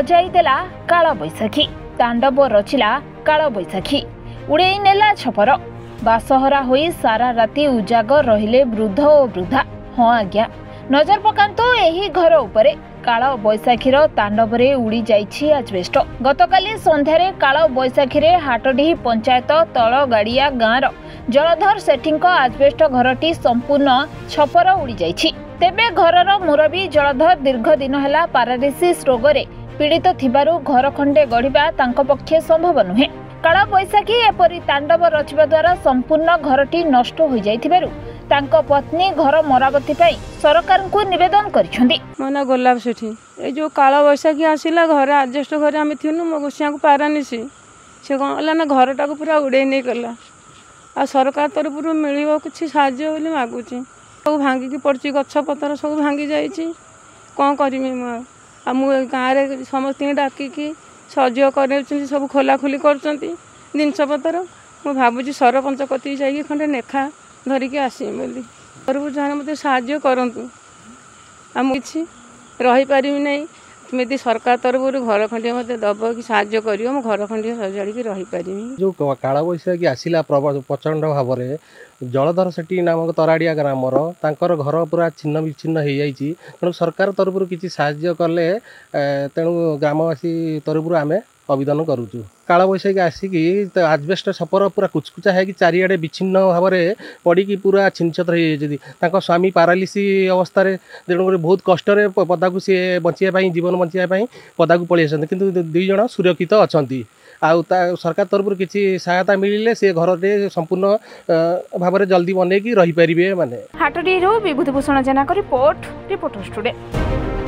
बजाई देला काल बैशाखी तांडव रचिला काल बैशाखी उड़े नेला छपर बासहरा होई सारा राति उजागर रहिले वृद्ध और वृद्धा। हाँ आज्ञा नजर पकांतो एही घर उपरे काल बैशाखीर तांडवरे उड़ी जाइछि आजबेस्ट। गतकाली संध्यारे काल बैशाखीरे हाटडीही पंचायत तलगाड़िया गाँर जलधर सेठींक आजबेस्ट घरटी संपूर्ण छपर उड़ी जाइछि। तेबे घरर मुरबी जलधर दीर्घ दिन हैला पारालिसिस रोगरे पीड़ित थिबारु घर खंडे गढ़िबा तांको पक्षे संभव नुहे। काल बैशाखी एपरी तांडव रचिबा द्वारा संपूर्ण घरटी नष्ट हो जाइथिबारु तांको पत्नी घर मरामती पाई सरकार को निवेदन करिसेंती। मो ना गोलाप सेठी ए जो काल बैशाखी आसिला घर आजबेस्ट घर आम थिनु मो गोसिया को पारानिसी से कौन ना घरटा को पूरा उड़े नहीं गला आ सरकार तरफ मिल कि साहाय्य बोली मागुची सब भांगिकी पड़ी गछ पतर सब भांगी जाइए कौन करमी मुझे गाँव में समस्त डाकिकी सहयोग कर सब खोलाखोली कर जिनपतर मुझे भावुँ सरपंच कति जा खंडे नेखा धरिकी आसमी बोली तरफ जहाँ मत साहाय्य करूँ कि रहीपारि नहीं तुम सरकार तरफ घर खंडे मत दब कि साहाय्य कर घर खंडे सजाड़ी रहीपारि। जो काल बैशाखी आसला प्रचंड भाव में जलधर सेठी नामक तराड़िया ग्रामर तांकर घर पूरा छिन्न विच्छिन्न हो जाइए तेणु सरकार तरफ किसी साहाय्य कले तेणु ग्रामवासी तरफ आम आवेदन करुचु। काल बैशाखी आसिकी आजबेस्ट छपर पूरा कुचकुचा है कि चारिआडे विच्छिन्न भाव में पड़ी पूरा छिनछतर हो स्वामी पारालिसी अवस्था तेणुक बहुत कष्ट पदा को सी बचाई जीवन बचाई पदा को पलि आसते किंतु दुई जन सुरक्षित अच्छा सरकार तरफ किसी सहायता मिले से घर संपूर्ण भाव में जल्दी बनई रहीपारे माने। हाटडीरू विभूतिभूषण जेना रिपोर्टर स्टूडियो।